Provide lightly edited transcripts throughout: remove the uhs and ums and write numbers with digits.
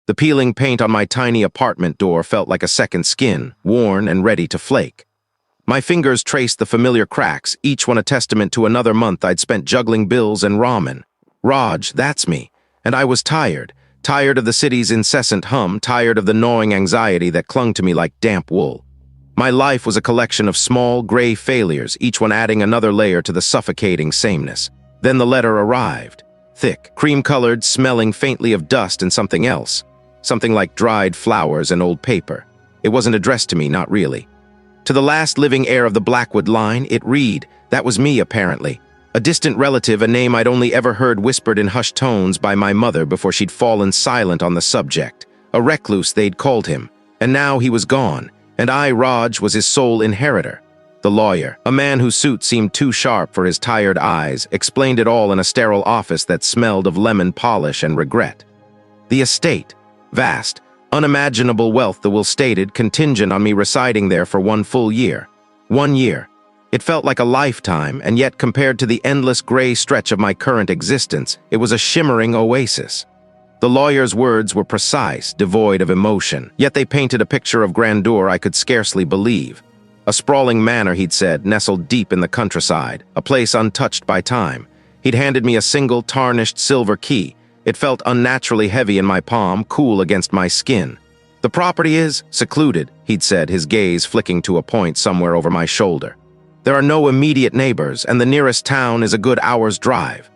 The peeling paint on my tiny apartment door felt like a second skin, worn and ready to flake. My fingers traced the familiar cracks, each one a testament to another month I'd spent juggling bills and ramen. Raj, that's me. And I was tired. Tired of the city's incessant hum, tired of the gnawing anxiety that clung to me like damp wool. My life was a collection of small, gray failures, each one adding another layer to the suffocating sameness. Then the letter arrived. Thick, cream-colored, smelling faintly of dust and something else. Something like dried flowers and old paper. It wasn't addressed to me, not really. To the last living heir of the Blackwood line, it read, that was me, apparently. A distant relative, a name I'd only ever heard whispered in hushed tones by my mother before she'd fallen silent on the subject. A recluse, they'd called him. And now he was gone, and I, Raj, was his sole inheritor. The lawyer, a man whose suit seemed too sharp for his tired eyes, explained it all in a sterile office that smelled of lemon polish and regret. The estate, vast, unimaginable wealth, the will stated, contingent on me residing there for 1 full year. 1 year. It felt like a lifetime, and yet compared to the endless gray stretch of my current existence, it was a shimmering oasis. The lawyer's words were precise, devoid of emotion, yet they painted a picture of grandeur I could scarcely believe. A sprawling manor, he'd said, nestled deep in the countryside, a place untouched by time. He'd handed me a single tarnished silver key. It felt unnaturally heavy in my palm, cool against my skin. The property is secluded, he'd said, his gaze flicking to a point somewhere over my shoulder. There are no immediate neighbors, and the nearest town is a good hour's drive.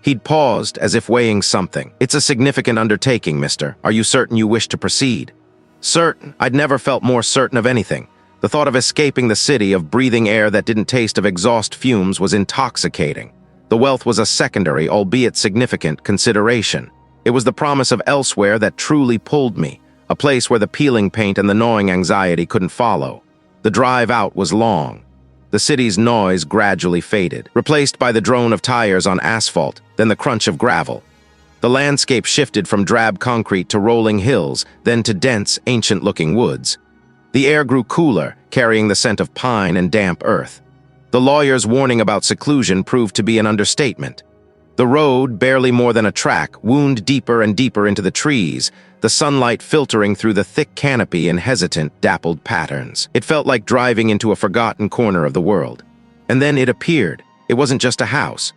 He'd paused, as if weighing something. It's a significant undertaking, mister. Are you certain you wish to proceed? Certain. I'd never felt more certain of anything. The thought of escaping the city, of breathing air that didn't taste of exhaust fumes, was intoxicating. The wealth was a secondary, albeit significant, consideration. It was the promise of elsewhere that truly pulled me, a place where the peeling paint and the gnawing anxiety couldn't follow. The drive out was long. The city's noise gradually faded, replaced by the drone of tires on asphalt, then the crunch of gravel. The landscape shifted from drab concrete to rolling hills, then to dense, ancient-looking woods. The air grew cooler, carrying the scent of pine and damp earth. The lawyer's warning about seclusion proved to be an understatement. The road, barely more than a track, wound deeper and deeper into the trees, the sunlight filtering through the thick canopy in hesitant, dappled patterns. It felt like driving into a forgotten corner of the world. And then it appeared. It wasn't just a house.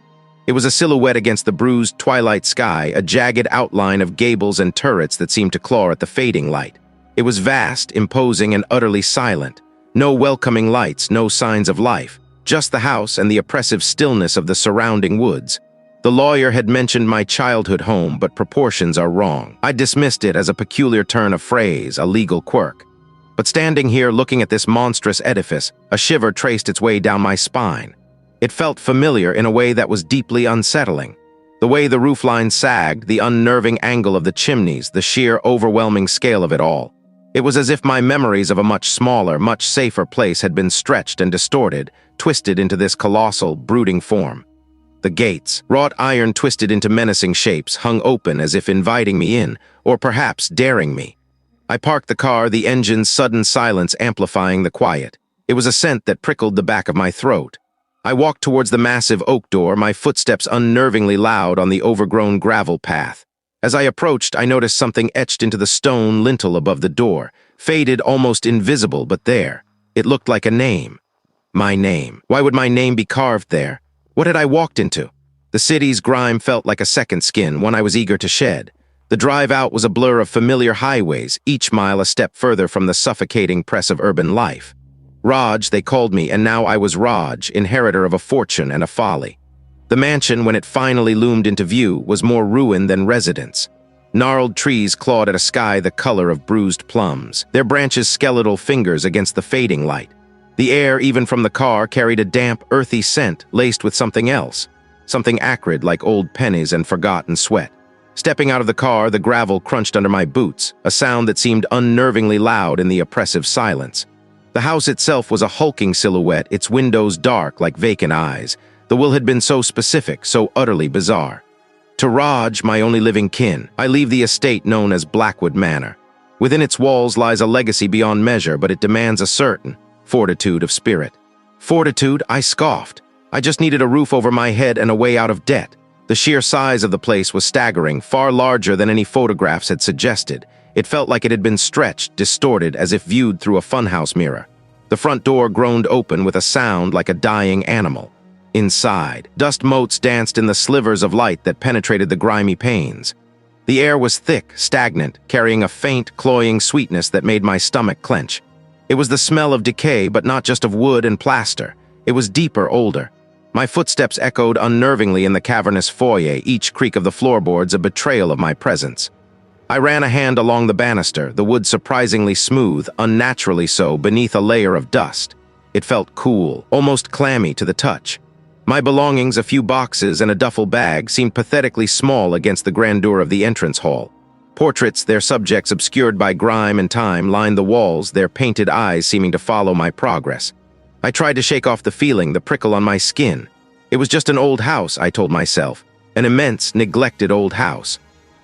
It was a silhouette against the bruised twilight sky, a jagged outline of gables and turrets that seemed to claw at the fading light. It was vast, imposing, and utterly silent. No welcoming lights, no signs of life. Just the house and the oppressive stillness of the surrounding woods. The lawyer had mentioned my childhood home, but proportions are wrong. I dismissed it as a peculiar turn of phrase, a legal quirk. But standing here looking at this monstrous edifice, a shiver traced its way down my spine. It felt familiar in a way that was deeply unsettling. The way the roofline sagged, the unnerving angle of the chimneys, the sheer overwhelming scale of it all. It was as if my memories of a much smaller, much safer place had been stretched and distorted, twisted into this colossal, brooding form. The gates, wrought iron twisted into menacing shapes, hung open as if inviting me in, or perhaps daring me. I parked the car, the engine's sudden silence amplifying the quiet. It was a scent that prickled the back of my throat. I walked towards the massive oak door, my footsteps unnervingly loud on the overgrown gravel path. As I approached, I noticed something etched into the stone lintel above the door, faded, almost invisible, but there. It looked like a name. My name. Why would my name be carved there? What had I walked into? The city's grime felt like a second skin, one I was eager to shed. The drive out was a blur of familiar highways, each mile a step further from the suffocating press of urban life. Raj, they called me, and now I was Raj, inheritor of a fortune and a folly. The mansion, when it finally loomed into view, was more ruin than residence. Gnarled trees clawed at a sky the color of bruised plums, their branches skeletal fingers against the fading light. The air, even from the car, carried a damp, earthy scent laced with something else, something acrid like old pennies and forgotten sweat. Stepping out of the car, the gravel crunched under my boots, a sound that seemed unnervingly loud in the oppressive silence. The house itself was a hulking silhouette, its windows dark like vacant eyes. The will had been so specific, so utterly bizarre. To Raj, my only living kin, I leave the estate known as Blackwood Manor. Within its walls lies a legacy beyond measure, but it demands a certain fortitude of spirit. Fortitude? I scoffed. I just needed a roof over my head and a way out of debt. The sheer size of the place was staggering, far larger than any photographs had suggested. It felt like it had been stretched, distorted, as if viewed through a funhouse mirror. The front door groaned open with a sound like a dying animal. Inside, dust motes danced in the slivers of light that penetrated the grimy panes. The air was thick, stagnant, carrying a faint, cloying sweetness that made my stomach clench. It was the smell of decay, but not just of wood and plaster. It was deeper, older. My footsteps echoed unnervingly in the cavernous foyer, each creak of the floorboards a betrayal of my presence. I ran a hand along the banister, the wood surprisingly smooth, unnaturally so, beneath a layer of dust. It felt cool, almost clammy to the touch. My belongings, a few boxes and a duffel bag, seemed pathetically small against the grandeur of the entrance hall. Portraits, their subjects obscured by grime and time, lined the walls, their painted eyes seeming to follow my progress. I tried to shake off the feeling, the prickle on my skin. It was just an old house, I told myself. An immense, neglected old house.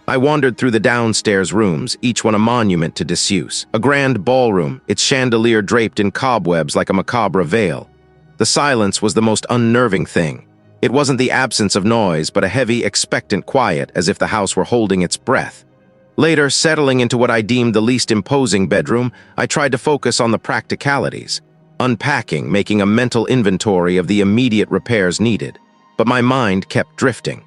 I wandered through the downstairs rooms, each one a monument to disuse. A grand ballroom, its chandelier draped in cobwebs like a macabre veil. The silence was the most unnerving thing. It wasn't the absence of noise, but a heavy, expectant quiet, as if the house were holding its breath. Later, settling into what I deemed the least imposing bedroom, I tried to focus on the practicalities. Unpacking, making a mental inventory of the immediate repairs needed. But my mind kept drifting.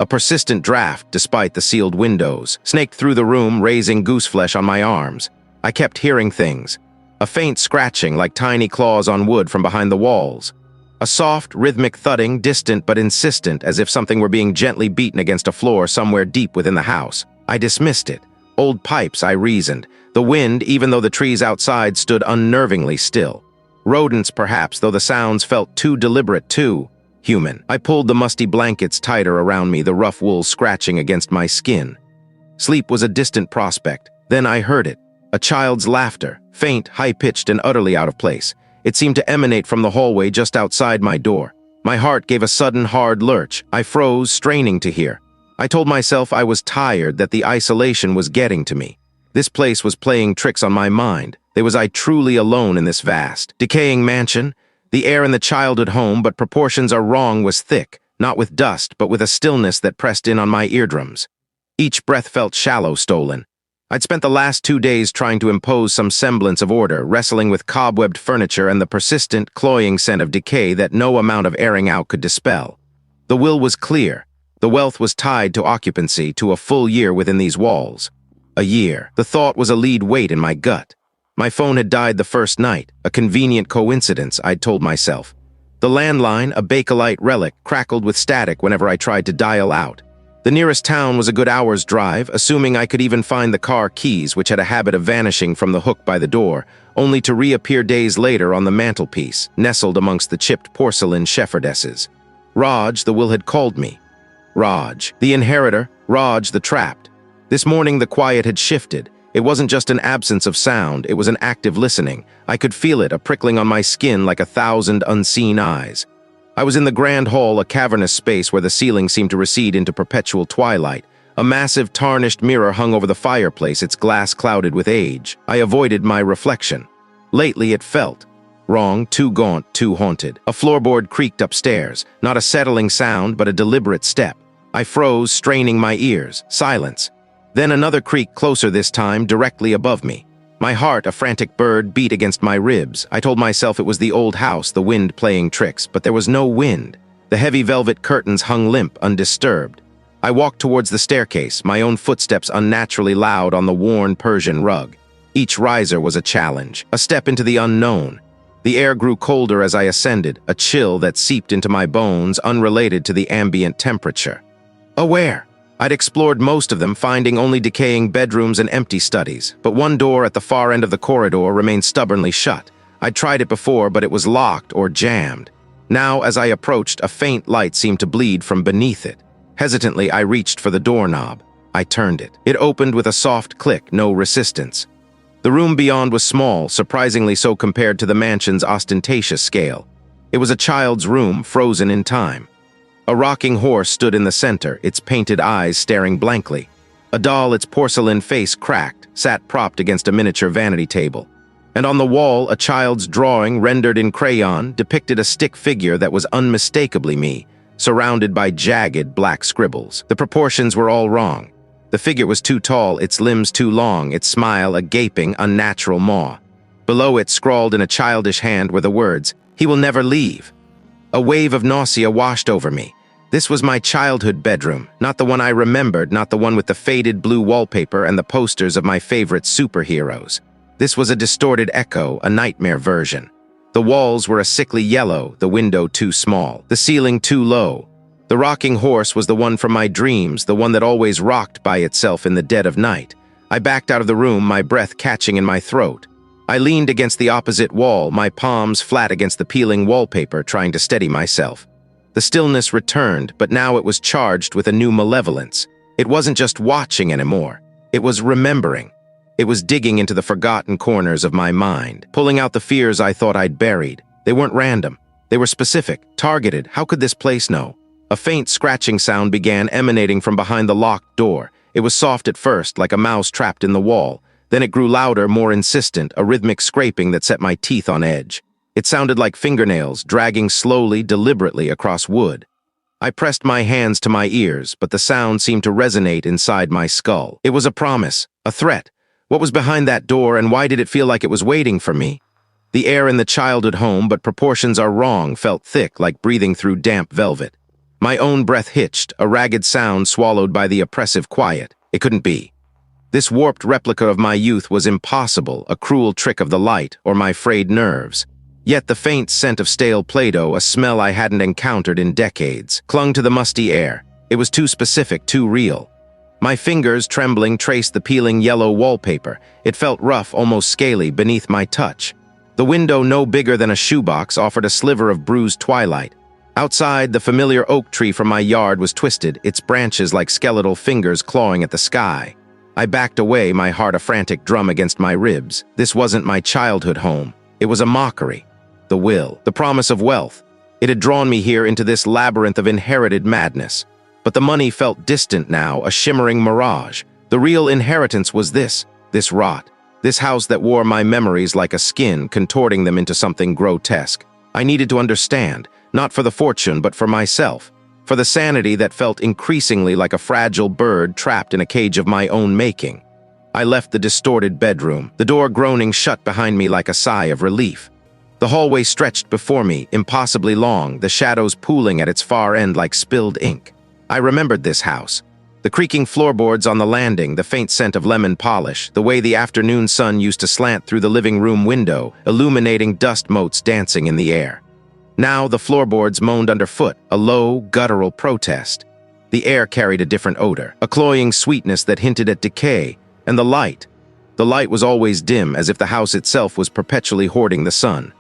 A persistent draft, despite the sealed windows, snaked through the room, raising gooseflesh on my arms. I kept hearing things. A faint scratching like tiny claws on wood from behind the walls. A soft, rhythmic thudding, distant but insistent, as if something were being gently beaten against a floor somewhere deep within the house. I dismissed it. Old pipes, I reasoned. The wind, even though the trees outside stood unnervingly still. Rodents, perhaps, though the sounds felt too deliberate, too human. I pulled the musty blankets tighter around me, the rough wool scratching against my skin. Sleep was a distant prospect. Then I heard it. A child's laughter, faint, high-pitched, and utterly out of place. It seemed to emanate from the hallway just outside my door. My heart gave a sudden, hard lurch. I froze, straining to hear. I told myself I was tired, that the isolation was getting to me. This place was playing tricks on my mind. Was I truly alone in this vast, decaying mansion? The air in the childhood home, but proportions are wrong, was thick, not with dust, but with a stillness that pressed in on my eardrums. Each breath felt shallow, stolen. I'd spent the last 2 days trying to impose some semblance of order, wrestling with cobwebbed furniture and the persistent, cloying scent of decay that no amount of airing out could dispel. The will was clear. The wealth was tied to occupancy, to a full year within these walls. A year. The thought was a lead weight in my gut. My phone had died the first night, a convenient coincidence, I'd told myself. The landline, a Bakelite relic, crackled with static whenever I tried to dial out. The nearest town was a good hour's drive, assuming I could even find the car keys, which had a habit of vanishing from the hook by the door, only to reappear days later on the mantelpiece, nestled amongst the chipped porcelain shepherdesses. Raj, the will had called me. Raj, the inheritor, Raj, the trapped. This morning the quiet had shifted. It wasn't just an absence of sound, it was an active listening. I could feel it, a prickling on my skin like 1,000 unseen eyes. I was in the grand hall, a cavernous space where the ceiling seemed to recede into perpetual twilight. A massive tarnished mirror hung over the fireplace, its glass clouded with age. I avoided my reflection. Lately it felt wrong, too gaunt, too haunted. A floorboard creaked upstairs, not a settling sound, but a deliberate step. I froze, straining my ears. Silence. Then another creak, closer this time, directly above me. My heart, a frantic bird, beat against my ribs. I told myself it was the old house, the wind playing tricks, but there was no wind. The heavy velvet curtains hung limp, undisturbed. I walked towards the staircase, my own footsteps unnaturally loud on the worn Persian rug. Each riser was a challenge, a step into the unknown. The air grew colder as I ascended, a chill that seeped into my bones, unrelated to the ambient temperature. Aware. I'd explored most of them, finding only decaying bedrooms and empty studies, but one door at the far end of the corridor remained stubbornly shut. I'd tried it before, but it was locked or jammed. Now, as I approached, a faint light seemed to bleed from beneath it. Hesitantly, I reached for the doorknob. I turned it. It opened with a soft click, no resistance. The room beyond was small, surprisingly so compared to the mansion's ostentatious scale. It was a child's room, frozen in time. A rocking horse stood in the center, its painted eyes staring blankly. A doll, its porcelain face cracked, sat propped against a miniature vanity table. And on the wall, a child's drawing, rendered in crayon, depicted a stick figure that was unmistakably me, surrounded by jagged black scribbles. The proportions were all wrong. The figure was too tall, its limbs too long, its smile a gaping, unnatural maw. Below it, scrawled in a childish hand, were the words, "He will never leave." A wave of nausea washed over me. This was my childhood bedroom, not the one I remembered, not the one with the faded blue wallpaper and the posters of my favorite superheroes. This was a distorted echo, a nightmare version. The walls were a sickly yellow, the window too small, the ceiling too low. The rocking horse was the one from my dreams, the one that always rocked by itself in the dead of night. I backed out of the room, my breath catching in my throat. I leaned against the opposite wall, my palms flat against the peeling wallpaper, trying to steady myself. The stillness returned, but now it was charged with a new malevolence. It wasn't just watching anymore. It was remembering. It was digging into the forgotten corners of my mind, pulling out the fears I thought I'd buried. They weren't random. They were specific, targeted. How could this place know? A faint scratching sound began emanating from behind the locked door. It was soft at first, like a mouse trapped in the wall. Then it grew louder, more insistent, a rhythmic scraping that set my teeth on edge. It sounded like fingernails, dragging slowly, deliberately across wood. I pressed my hands to my ears, but the sound seemed to resonate inside my skull. It was a promise, a threat. What was behind that door, and why did it feel like it was waiting for me? The air in the childhood home, but proportions are wrong, felt thick, like breathing through damp velvet. My own breath hitched, a ragged sound swallowed by the oppressive quiet. It couldn't be. This warped replica of my youth was impossible, a cruel trick of the light, or my frayed nerves. Yet the faint scent of stale Play-Doh, a smell I hadn't encountered in decades, clung to the musty air. It was too specific, too real. My fingers, trembling, traced the peeling yellow wallpaper. It felt rough, almost scaly, beneath my touch. The window, no bigger than a shoebox, offered a sliver of bruised twilight. Outside, the familiar oak tree from my yard was twisted, its branches like skeletal fingers clawing at the sky. I backed away, my heart a frantic drum against my ribs. This wasn't my childhood home. It was a mockery. The will, the promise of wealth. It had drawn me here into this labyrinth of inherited madness. But the money felt distant now, a shimmering mirage. The real inheritance was this rot. This house that wore my memories like a skin, contorting them into something grotesque. I needed to understand, not for the fortune, but for myself. For the sanity that felt increasingly like a fragile bird trapped in a cage of my own making. I left the distorted bedroom, the door groaning shut behind me like a sigh of relief. The hallway stretched before me, impossibly long, the shadows pooling at its far end like spilled ink. I remembered this house. The creaking floorboards on the landing, the faint scent of lemon polish, the way the afternoon sun used to slant through the living room window, illuminating dust motes dancing in the air. Now the floorboards moaned underfoot, a low, guttural protest. The air carried a different odor, a cloying sweetness that hinted at decay, and the light. The light was always dim, as if the house itself was perpetually hoarding the sun.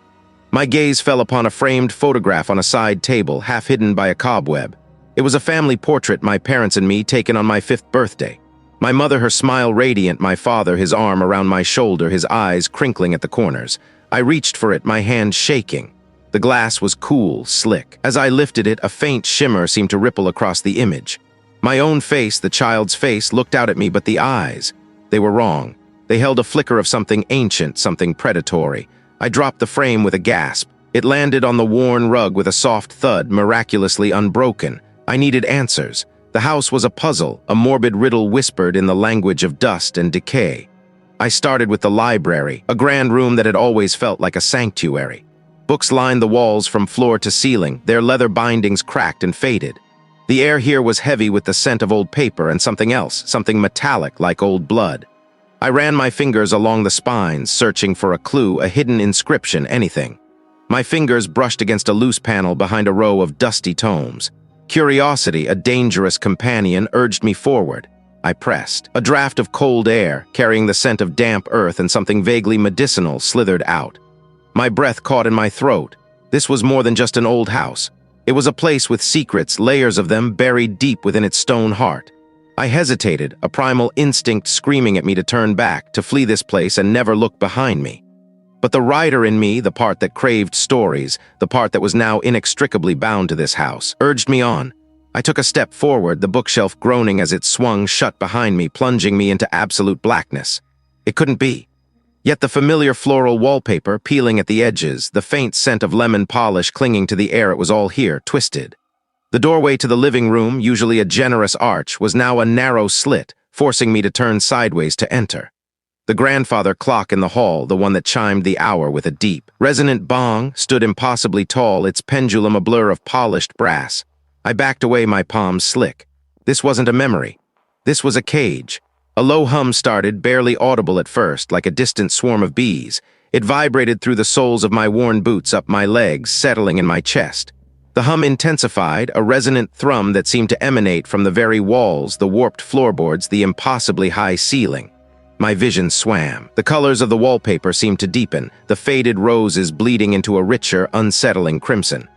My gaze fell upon a framed photograph on a side table, half hidden by a cobweb. It was a family portrait, my parents and me, taken on my 5th birthday. My mother, her smile radiant, my father, his arm around my shoulder, his eyes crinkling at the corners. I reached for it, my hand shaking. The glass was cool, slick. As I lifted it, a faint shimmer seemed to ripple across the image. My own face, the child's face, looked out at me, but the eyes, they were wrong. They held a flicker of something ancient, something predatory. I dropped the frame with a gasp. It landed on the worn rug with a soft thud, miraculously unbroken. I needed answers. The house was a puzzle, a morbid riddle whispered in the language of dust and decay. I started with the library, a grand room that had always felt like a sanctuary. Books lined the walls from floor to ceiling, their leather bindings cracked and faded. The air here was heavy with the scent of old paper and something else, something metallic like old blood. I ran my fingers along the spines, searching for a clue, a hidden inscription, anything. My fingers brushed against a loose panel behind a row of dusty tomes. Curiosity, a dangerous companion, urged me forward. I pressed. A draft of cold air, carrying the scent of damp earth and something vaguely medicinal, slithered out. My breath caught in my throat. This was more than just an old house. It was a place with secrets, layers of them buried deep within its stone heart. I hesitated, a primal instinct screaming at me to turn back, to flee this place and never look behind me. But the rider in me, the part that craved stories, the part that was now inextricably bound to this house, urged me on. I took a step forward, the bookshelf groaning as it swung shut behind me, plunging me into absolute blackness. It couldn't be. Yet the familiar floral wallpaper peeling at the edges, the faint scent of lemon polish clinging to the air, it was all here, twisted. The doorway to the living room, usually a generous arch, was now a narrow slit, forcing me to turn sideways to enter. The grandfather clock in the hall, the one that chimed the hour with a deep, resonant bong, stood impossibly tall, its pendulum a blur of polished brass. I backed away, my palms slick. This wasn't a memory. This was a cage. A low hum started, barely audible at first, like a distant swarm of bees. It vibrated through the soles of my worn boots up my legs, settling in my chest. The hum intensified, a resonant thrum that seemed to emanate from the very walls, the warped floorboards, the impossibly high ceiling. My vision swam. The colors of the wallpaper seemed to deepen, the faded roses bleeding into a richer, unsettling crimson.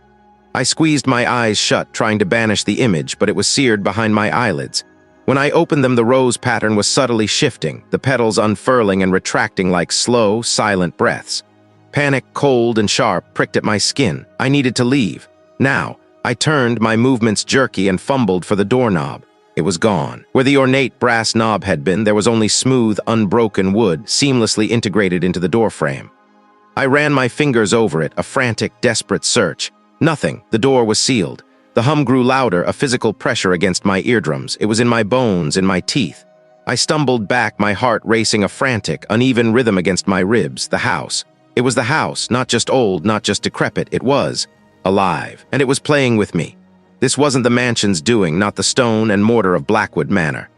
I squeezed my eyes shut, trying to banish the image, but it was seared behind my eyelids. When I opened them, the rose pattern was subtly shifting, the petals unfurling and retracting like slow, silent breaths. Panic, cold and sharp, pricked at my skin. I needed to leave. Now, I turned, my movements jerky, and fumbled for the doorknob. It was gone. Where the ornate brass knob had been, there was only smooth, unbroken wood, seamlessly integrated into the doorframe. I ran my fingers over it, a frantic, desperate search. Nothing. The door was sealed. The hum grew louder, a physical pressure against my eardrums. It was in my bones, in my teeth. I stumbled back, my heart racing, a frantic, uneven rhythm against my ribs. The house. It was the house, not just old, not just decrepit. It was alive, and it was playing with me. This wasn't the mansion's doing, not the stone and mortar of Blackwood Manor.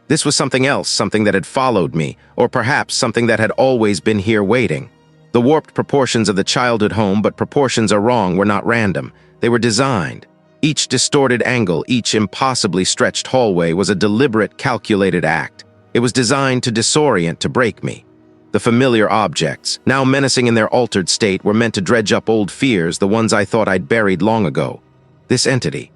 This was something else, something that had followed me, or perhaps something that had always been here waiting. The warped proportions of the childhood home, but proportions are wrong, were not random. They were designed. Each distorted angle, each impossibly stretched hallway was a deliberate, calculated act. It was designed to disorient, to break me. The familiar objects, now menacing in their altered state, were meant to dredge up old fears, the ones I thought I'd buried long ago. This entity.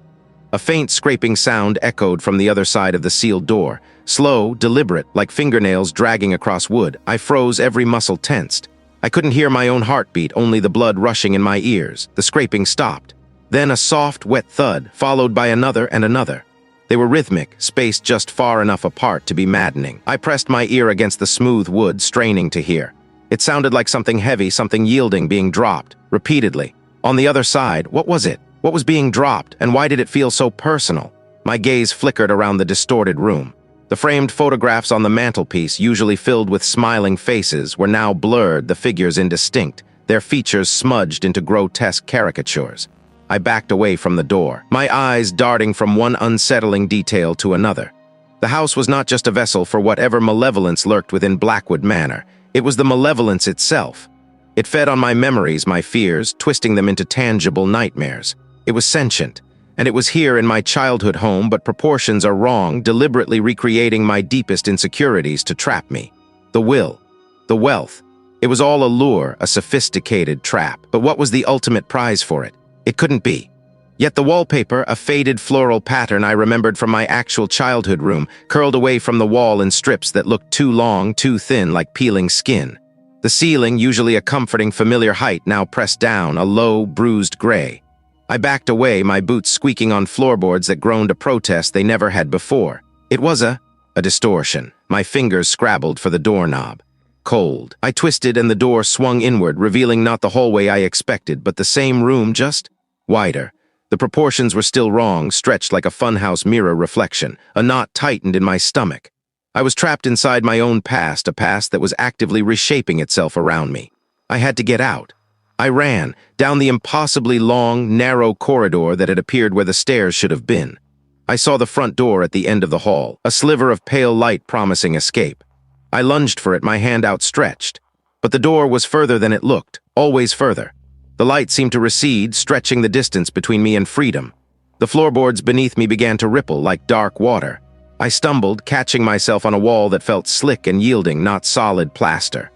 A faint scraping sound echoed from the other side of the sealed door. Slow, deliberate, like fingernails dragging across wood. I froze, every muscle tensed. I couldn't hear my own heartbeat, only the blood rushing in my ears. The scraping stopped. Then a soft, wet thud, followed by another and another. They were rhythmic, spaced just far enough apart to be maddening. I pressed my ear against the smooth wood, straining to hear. It sounded like something heavy, something yielding, being dropped, repeatedly. On the other side, what was it? What was being dropped, and why did it feel so personal? My gaze flickered around the distorted room. The framed photographs on the mantelpiece, usually filled with smiling faces, were now blurred, the figures indistinct, their features smudged into grotesque caricatures. I backed away from the door, my eyes darting from one unsettling detail to another. The house was not just a vessel for whatever malevolence lurked within Blackwood Manor. It was the malevolence itself. It fed on my memories, my fears, twisting them into tangible nightmares. It was sentient, and it was here in my childhood home, but proportions are wrong, deliberately recreating my deepest insecurities to trap me. The will, the wealth. It was all a lure, a sophisticated trap. But what was the ultimate prize for it? It couldn't be. Yet the wallpaper, a faded floral pattern I remembered from my actual childhood room, curled away from the wall in strips that looked too long, too thin, like peeling skin. The ceiling, usually a comforting, familiar height, now pressed down, a low, bruised gray. I backed away, my boots squeaking on floorboards that groaned a protest they never had before. It was a distortion. My fingers scrabbled for the doorknob. Cold. I twisted and the door swung inward, revealing not the hallway I expected, but the same room, just wider. The proportions were still wrong, stretched like a funhouse mirror reflection. A knot tightened in my stomach. I was trapped inside my own past, a past that was actively reshaping itself around me. I had to get out. I ran, down the impossibly long, narrow corridor that had appeared where the stairs should have been. I saw the front door at the end of the hall, a sliver of pale light promising escape. I lunged for it, my hand outstretched. But the door was further than it looked, always further. The light seemed to recede, stretching the distance between me and freedom. The floorboards beneath me began to ripple like dark water. I stumbled, catching myself on a wall that felt slick and yielding, not solid plaster.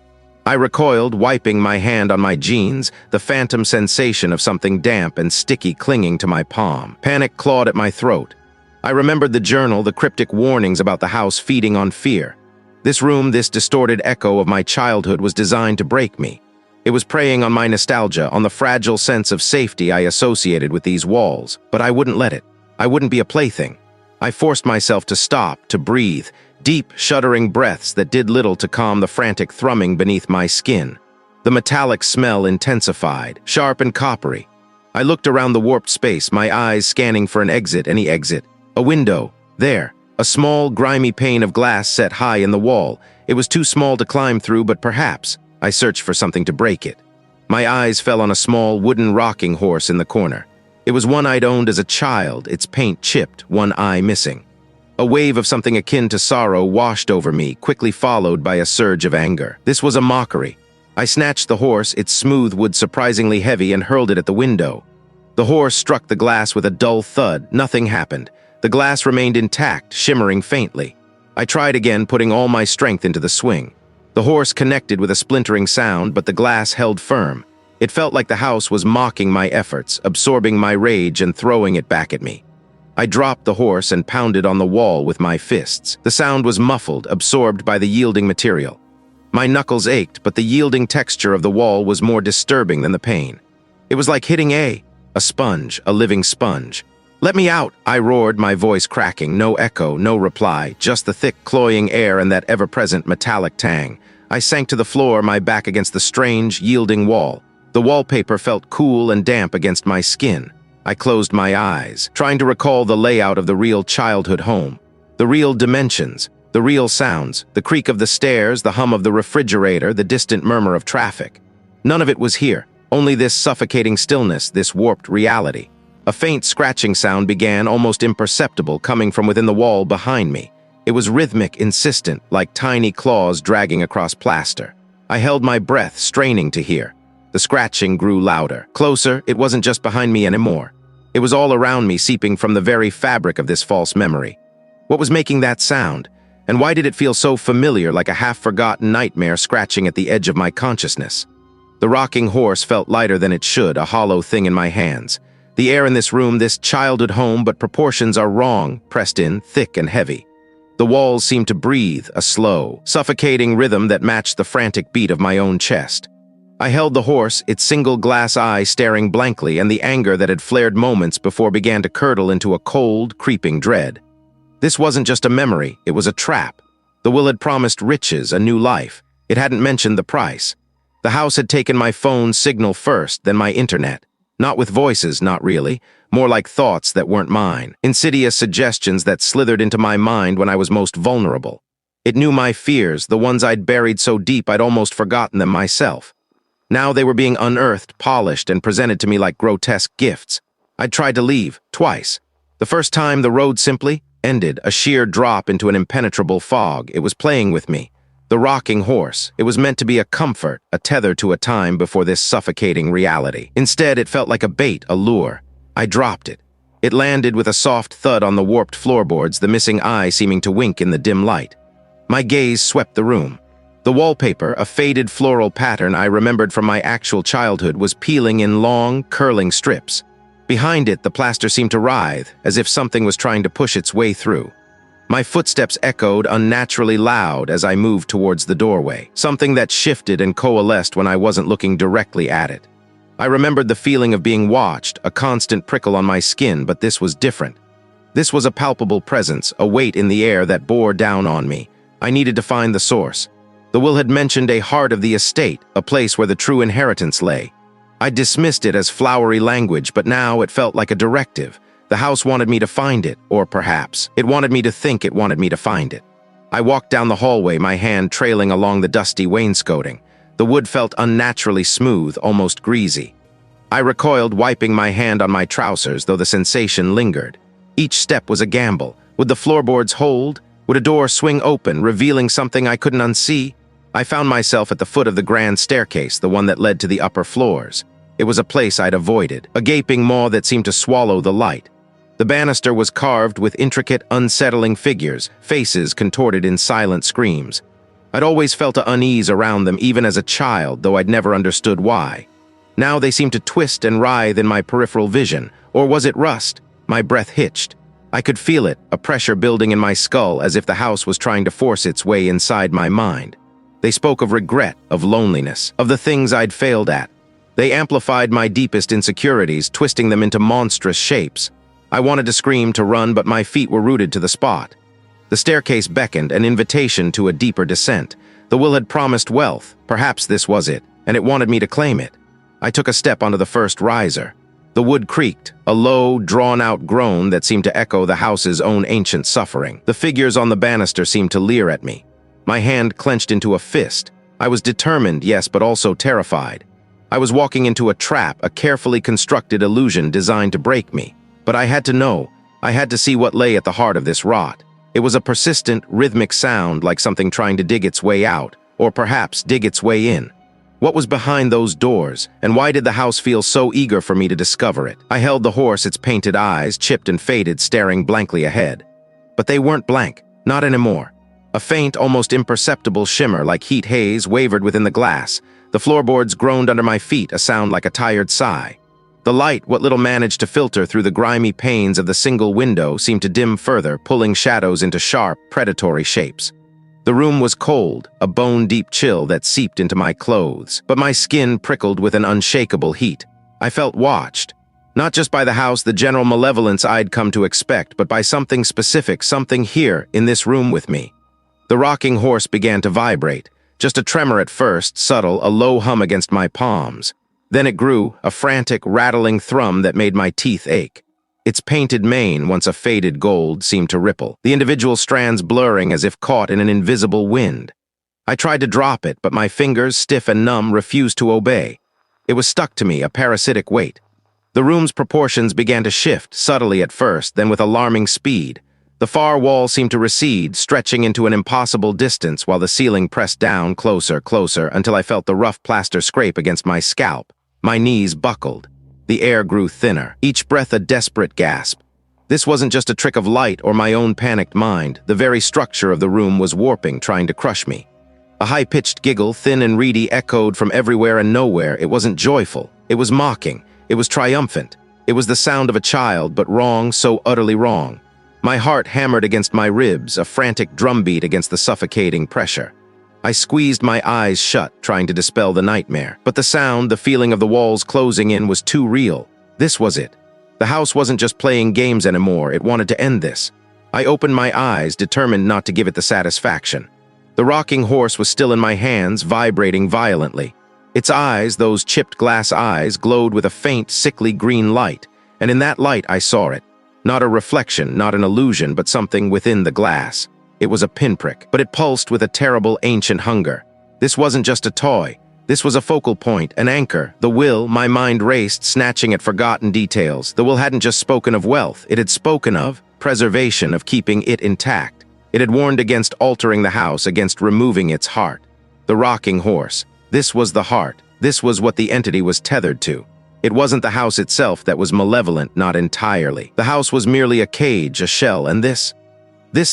I recoiled, wiping my hand on my jeans, the phantom sensation of something damp and sticky clinging to my palm. Panic clawed at my throat. I remembered the journal, the cryptic warnings about the house feeding on fear. This room, this distorted echo of my childhood, was designed to break me. It was preying on my nostalgia, on the fragile sense of safety I associated with these walls. But I wouldn't let it. I wouldn't be a plaything. I forced myself to stop, to breathe, deep, shuddering breaths that did little to calm the frantic thrumming beneath my skin. The metallic smell intensified, sharp and coppery. I looked around the warped space, my eyes scanning for an exit, any exit. A window. There. A small, grimy pane of glass set high in the wall. It was too small to climb through, but perhaps I searched for something to break it. My eyes fell on a small, wooden rocking horse in the corner. It was one I'd owned as a child, its paint chipped, one eye missing. A wave of something akin to sorrow washed over me, quickly followed by a surge of anger. This was a mockery. I snatched the horse, its smooth wood surprisingly heavy, and hurled it at the window. The horse struck the glass with a dull thud. Nothing happened. The glass remained intact, shimmering faintly. I tried again, putting all my strength into the swing. The horse connected with a splintering sound, but the glass held firm. It felt like the house was mocking my efforts, absorbing my rage and throwing it back at me. I dropped the horse and pounded on the wall with my fists. The sound was muffled, absorbed by the yielding material. My knuckles ached, but the yielding texture of the wall was more disturbing than the pain. It was like hitting a sponge, a living sponge. "Let me out!" I roared, my voice cracking. No echo, no reply, just the thick, cloying air and that ever-present metallic tang. I sank to the floor, my back against the strange, yielding wall. The wallpaper felt cool and damp against my skin. I closed my eyes, trying to recall the layout of the real childhood home. The real dimensions, the real sounds, the creak of the stairs, the hum of the refrigerator, the distant murmur of traffic. None of it was here, only this suffocating stillness, this warped reality. A faint scratching sound began, almost imperceptible, coming from within the wall behind me. It was rhythmic, insistent, like tiny claws dragging across plaster. I held my breath, straining to hear. The scratching grew louder. Closer, it wasn't just behind me anymore. It was all around me, seeping from the very fabric of this false memory. What was making that sound? And why did it feel so familiar, like a half-forgotten nightmare scratching at the edge of my consciousness? The rocking horse felt lighter than it should, a hollow thing in my hands. The air in this room, this childhood home, but proportions are wrong, pressed in, thick and heavy. The walls seemed to breathe, a slow, suffocating rhythm that matched the frantic beat of my own chest. I held the horse, its single glass eye staring blankly, and the anger that had flared moments before began to curdle into a cold, creeping dread. This wasn't just a memory, it was a trap. The will had promised riches, a new life. It hadn't mentioned the price. The house had taken my phone signal first, then my internet. Not with voices, not really. More like thoughts that weren't mine. Insidious suggestions that slithered into my mind when I was most vulnerable. It knew my fears, the ones I'd buried so deep I'd almost forgotten them myself. Now they were being unearthed, polished, and presented to me like grotesque gifts. I'd tried to leave, twice. The first time, the road simply ended, a sheer drop into an impenetrable fog. It was playing with me. The rocking horse. It was meant to be a comfort, a tether to a time before this suffocating reality. Instead, it felt like a bait, a lure. I dropped it. It landed with a soft thud on the warped floorboards, the missing eye seeming to wink in the dim light. My gaze swept the room. The wallpaper, a faded floral pattern I remembered from my actual childhood, was peeling in long, curling strips. Behind it, the plaster seemed to writhe, as if something was trying to push its way through. My footsteps echoed unnaturally loud as I moved towards the doorway, something that shifted and coalesced when I wasn't looking directly at it. I remembered the feeling of being watched, a constant prickle on my skin, but this was different. This was a palpable presence, a weight in the air that bore down on me. I needed to find the source. The will had mentioned a heart of the estate, a place where the true inheritance lay. I dismissed it as flowery language, but now it felt like a directive. The house wanted me to find it, or perhaps it wanted me to think it wanted me to find it. I walked down the hallway, my hand trailing along the dusty wainscoting. The wood felt unnaturally smooth, almost greasy. I recoiled, wiping my hand on my trousers, though the sensation lingered. Each step was a gamble. Would the floorboards hold? Would a door swing open, revealing something I couldn't unsee? I found myself at the foot of the grand staircase, the one that led to the upper floors. It was a place I'd avoided, a gaping maw that seemed to swallow the light. The banister was carved with intricate, unsettling figures, faces contorted in silent screams. I'd always felt an unease around them, even as a child, though I'd never understood why. Now they seemed to twist and writhe in my peripheral vision. Or was it rust? My breath hitched. I could feel it, a pressure building in my skull, as if the house was trying to force its way inside my mind. They spoke of regret, of loneliness, of the things I'd failed at. They amplified my deepest insecurities, twisting them into monstrous shapes. I wanted to scream, to run, but my feet were rooted to the spot. The staircase beckoned, an invitation to a deeper descent. The will had promised wealth. Perhaps this was it, and it wanted me to claim it. I took a step onto the first riser. The wood creaked, a low, drawn-out groan that seemed to echo the house's own ancient suffering. The figures on the banister seemed to leer at me. My hand clenched into a fist. I was determined, yes, but also terrified. I was walking into a trap, a carefully constructed illusion designed to break me. But I had to know. I had to see what lay at the heart of this rot. It was a persistent, rhythmic sound like something trying to dig its way out, or perhaps dig its way in. What was behind those doors, and why did the house feel so eager for me to discover it? I held the horse, its painted eyes, chipped and faded, staring blankly ahead. But they weren't blank, not anymore. A faint, almost imperceptible shimmer like heat haze wavered within the glass. The floorboards groaned under my feet, a sound like a tired sigh. The light, what little managed to filter through the grimy panes of the single window, seemed to dim further, pulling shadows into sharp, predatory shapes. The room was cold, a bone-deep chill that seeped into my clothes, but my skin prickled with an unshakable heat. I felt watched, not just by the house, the general malevolence I'd come to expect, but by something specific, something here, in this room with me. The rocking horse began to vibrate, just a tremor at first, subtle, a low hum against my palms. Then it grew, a frantic, rattling thrum that made my teeth ache. Its painted mane, once a faded gold, seemed to ripple, the individual strands blurring as if caught in an invisible wind. I tried to drop it, but my fingers, stiff and numb, refused to obey. It was stuck to me, a parasitic weight. The room's proportions began to shift, subtly at first, then with alarming speed. The far wall seemed to recede, stretching into an impossible distance while the ceiling pressed down closer, closer, until I felt the rough plaster scrape against my scalp. My knees buckled. The air grew thinner, each breath a desperate gasp. This wasn't just a trick of light or my own panicked mind. The very structure of the room was warping, trying to crush me. A high-pitched giggle, thin and reedy, echoed from everywhere and nowhere. It wasn't joyful. It was mocking. It was triumphant. It was the sound of a child, but wrong, so utterly wrong. My heart hammered against my ribs, a frantic drumbeat against the suffocating pressure. I squeezed my eyes shut, trying to dispel the nightmare. But the sound, the feeling of the walls closing in was too real. This was it. The house wasn't just playing games anymore. It wanted to end this. I opened my eyes, determined not to give it the satisfaction. The rocking horse was still in my hands, vibrating violently. Its eyes, those chipped glass eyes, glowed with a faint, sickly green light. And in that light I saw it. Not a reflection, not an illusion, but something within the glass. It was a pinprick, but it pulsed with a terrible ancient hunger. This wasn't just a toy. This was a focal point, an anchor. The will, my mind raced, snatching at forgotten details. The will hadn't just spoken of wealth. It had spoken of preservation, of keeping it intact. It had warned against altering the house, against removing its heart. The rocking horse. This was the heart. This was what the entity was tethered to. It wasn't the house itself that was malevolent, not entirely. The house was merely a cage, a shell, and this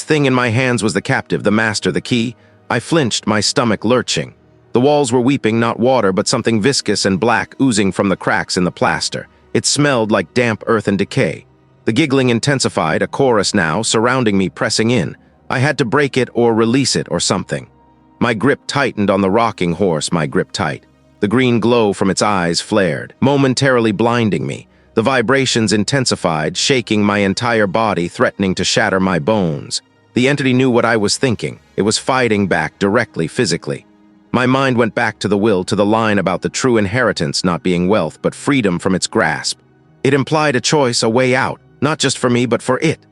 thing in my hands was the captive, the master, the key. I flinched, my stomach lurching. The walls were weeping, not water, but something viscous and black oozing from the cracks in the plaster. It smelled like damp earth and decay. The giggling intensified, a chorus now, surrounding me, pressing in. I had to break it or release it or something. My grip tightened on the rocking horse, my grip tight. The green glow from its eyes flared, momentarily blinding me. The vibrations intensified, shaking my entire body, threatening to shatter my bones. The entity knew what I was thinking. It was fighting back directly, physically. My mind went back to the will, to the line about the true inheritance not being wealth, but freedom from its grasp. It implied a choice, a way out, not just for me, but for it.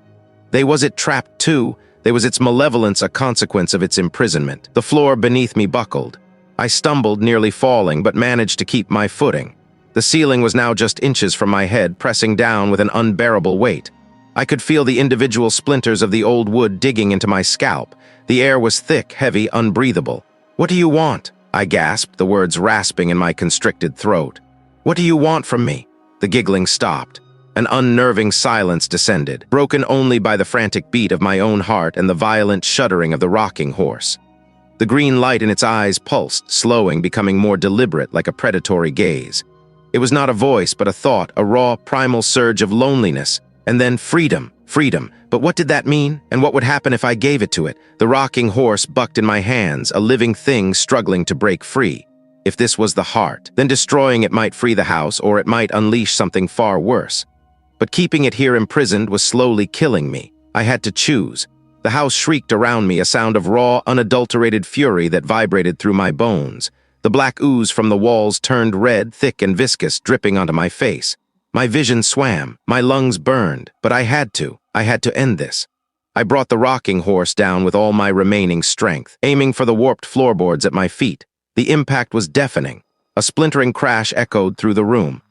Was it trapped too? Was its malevolence a consequence of its imprisonment? The floor beneath me buckled. I stumbled, nearly falling, but managed to keep my footing. The ceiling was now just inches from my head, pressing down with an unbearable weight. I could feel the individual splinters of the old wood digging into my scalp. The air was thick, heavy, unbreathable. "What do you want?" I gasped, the words rasping in my constricted throat. "What do you want from me?" The giggling stopped. An unnerving silence descended, broken only by the frantic beat of my own heart and the violent shuddering of the rocking horse. The green light in its eyes pulsed, slowing, becoming more deliberate, like a predatory gaze. It was not a voice, but a thought, a raw, primal surge of loneliness. And then freedom, freedom. But what did that mean? And what would happen if I gave it to it? The rocking horse bucked in my hands, a living thing struggling to break free. If this was the heart, then destroying it might free the house, or it might unleash something far worse. But keeping it here imprisoned was slowly killing me. I had to choose. The house shrieked around me, a sound of raw, unadulterated fury that vibrated through my bones. The black ooze from the walls turned red, thick and viscous, dripping onto my face. My vision swam, my lungs burned, but I had to end this. I brought the rocking horse down with all my remaining strength, aiming for the warped floorboards at my feet. The impact was deafening. A splintering crash echoed through the room.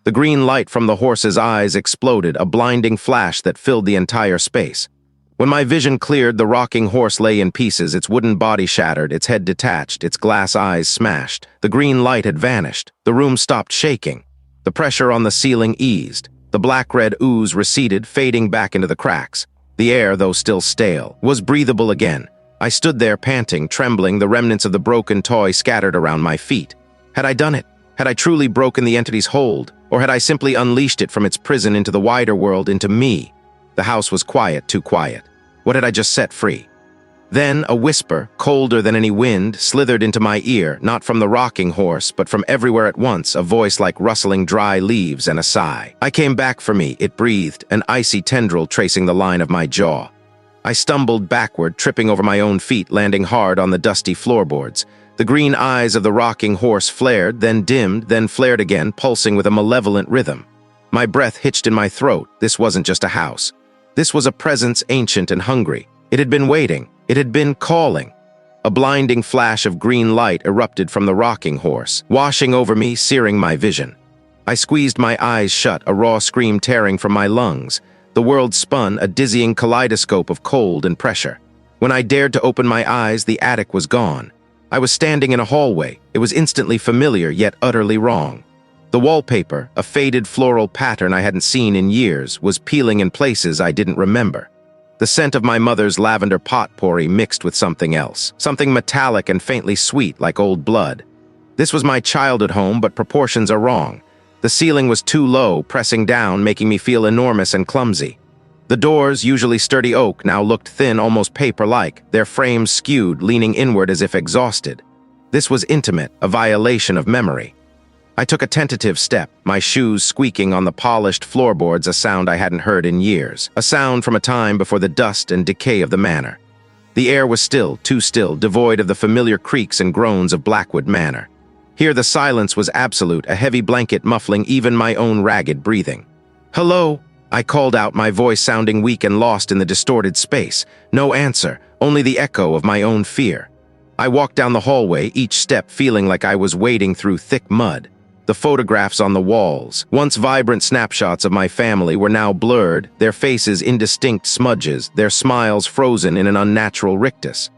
The green light from the horse's eyes exploded, a blinding flash that filled the entire space. When my vision cleared, the rocking horse lay in pieces, its wooden body shattered, its head detached, its glass eyes smashed. The green light had vanished. The room stopped shaking. The pressure on the ceiling eased. The black-red ooze receded, fading back into the cracks. The air, though still stale, was breathable again. I stood there panting, trembling, the remnants of the broken toy scattered around my feet. Had I done it? Had I truly broken the entity's hold? Or had I simply unleashed it from its prison into the wider world, into me? The house was quiet, too quiet. What had I just set free? Then a whisper, colder than any wind, slithered into my ear, not from the rocking horse, but from everywhere at once, a voice like rustling dry leaves and a sigh. I came back for me, it breathed, an icy tendril tracing the line of my jaw. I stumbled backward, tripping over my own feet, landing hard on the dusty floorboards. The green eyes of the rocking horse flared, then dimmed, then flared again, pulsing with a malevolent rhythm. My breath hitched in my throat. This wasn't just a house. This was a presence ancient and hungry. It had been waiting. It had been calling. A blinding flash of green light erupted from the rocking horse, washing over me, searing my vision. I squeezed my eyes shut, a raw scream tearing from my lungs. The world spun, a dizzying kaleidoscope of cold and pressure. When I dared to open my eyes, the attic was gone. I was standing in a hallway. It was instantly familiar, yet utterly wrong. The wallpaper, a faded floral pattern I hadn't seen in years, was peeling in places I didn't remember. The scent of my mother's lavender potpourri mixed with something else, something metallic and faintly sweet like old blood. This was my childhood home, but proportions are wrong. The ceiling was too low, pressing down, making me feel enormous and clumsy. The doors, usually sturdy oak, now looked thin, almost paper-like, their frames skewed, leaning inward as if exhausted. This was intimate, a violation of memory. I took a tentative step, my shoes squeaking on the polished floorboards, a sound I hadn't heard in years, a sound from a time before the dust and decay of the manor. The air was still, too still, devoid of the familiar creaks and groans of Blackwood Manor. Here the silence was absolute, a heavy blanket muffling even my own ragged breathing. "Hello?" I called out, my voice sounding weak and lost in the distorted space. No answer, only the echo of my own fear. I walked down the hallway, each step feeling like I was wading through thick mud. The photographs on the walls, once vibrant snapshots of my family, were now blurred, their faces indistinct smudges, their smiles frozen in an unnatural rictus.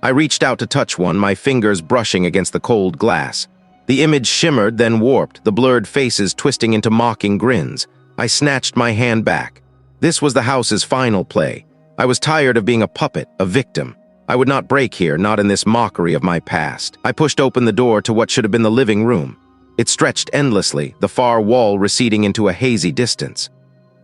I reached out to touch one, my fingers brushing against the cold glass. The image shimmered, then warped, the blurred faces twisting into mocking grins. I snatched my hand back. This was the house's final play. I was tired of being a puppet, a victim. I would not break here, not in this mockery of my past. I pushed open the door to what should have been the living room. It stretched endlessly, the far wall receding into a hazy distance.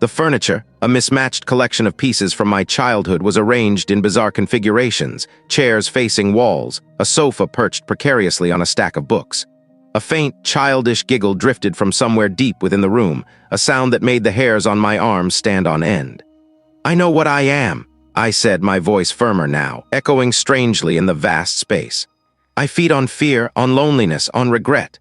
The furniture, a mismatched collection of pieces from my childhood, was arranged in bizarre configurations, chairs facing walls, a sofa perched precariously on a stack of books. A faint, childish giggle drifted from somewhere deep within the room, a sound that made the hairs on my arms stand on end. "I know what I am," I said, my voice firmer now, echoing strangely in the vast space. "I feed on fear, on loneliness, on regret."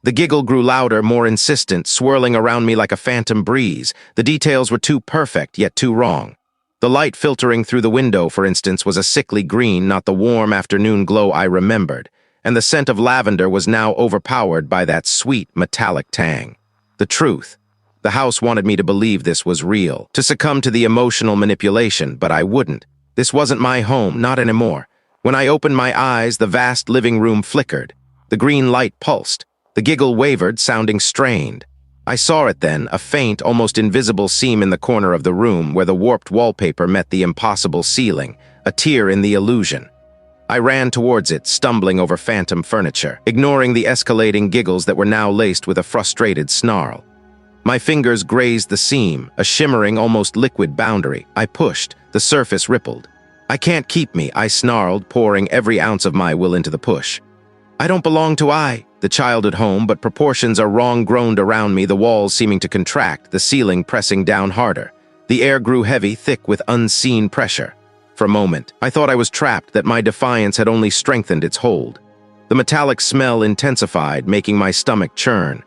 The giggle grew louder, more insistent, swirling around me like a phantom breeze. The details were too perfect, yet too wrong. The light filtering through the window, for instance, was a sickly green, not the warm afternoon glow I remembered, and the scent of lavender was now overpowered by that sweet, metallic tang. The truth. The house wanted me to believe this was real, to succumb to the emotional manipulation, but I wouldn't. This wasn't my home, not anymore. When I opened my eyes, the vast living room flickered. The green light pulsed. The giggle wavered, sounding strained. I saw it then, a faint, almost invisible seam in the corner of the room where the warped wallpaper met the impossible ceiling, a tear in the illusion. I ran towards it, stumbling over phantom furniture, ignoring the escalating giggles that were now laced with a frustrated snarl. My fingers grazed the seam, a shimmering, almost liquid boundary. I pushed. The surface rippled. "I can't keep me," I snarled, pouring every ounce of my will into the push. "I don't belong to the childhood home, but proportions are wrong groaned around me, the walls seeming to contract, the ceiling pressing down harder. The air grew heavy, thick with unseen pressure. For a moment, I thought I was trapped, that my defiance had only strengthened its hold. The metallic smell intensified, making my stomach churn.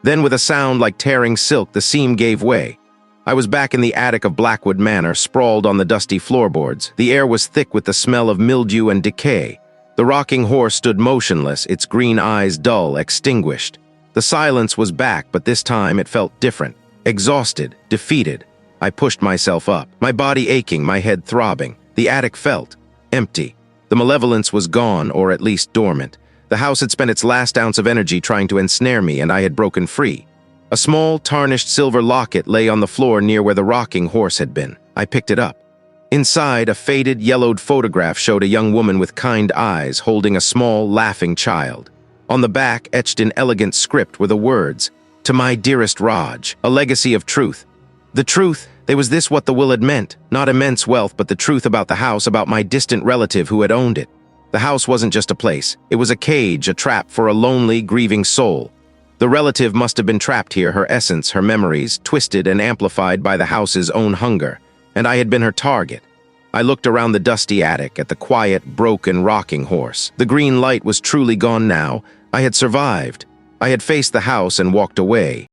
Then with a sound like tearing silk, the seam gave way. I was back in the attic of Blackwood Manor, sprawled on the dusty floorboards. The air was thick with the smell of mildew and decay. The rocking horse stood motionless, its green eyes dull, extinguished. The silence was back, but this time it felt different. Exhausted, defeated. I pushed myself up, my body aching, my head throbbing. The attic felt empty. The malevolence was gone, or at least dormant. The house had spent its last ounce of energy trying to ensnare me, and I had broken free. A small, tarnished silver locket lay on the floor near where the rocking horse had been. I picked it up. Inside, a faded, yellowed photograph showed a young woman with kind eyes holding a small, laughing child. On the back, etched in elegant script, were the words, "To my dearest Raj, a legacy of truth." The truth, was this what the will had meant? Not immense wealth, but the truth about the house, about my distant relative who had owned it. The house wasn't just a place. It was a cage, a trap for a lonely, grieving soul. The relative must have been trapped here, her essence, her memories, twisted and amplified by the house's own hunger. And I had been her target. I looked around the dusty attic, at the quiet, broken, rocking horse. The green light was truly gone now. I had survived. I had faced the house and walked away.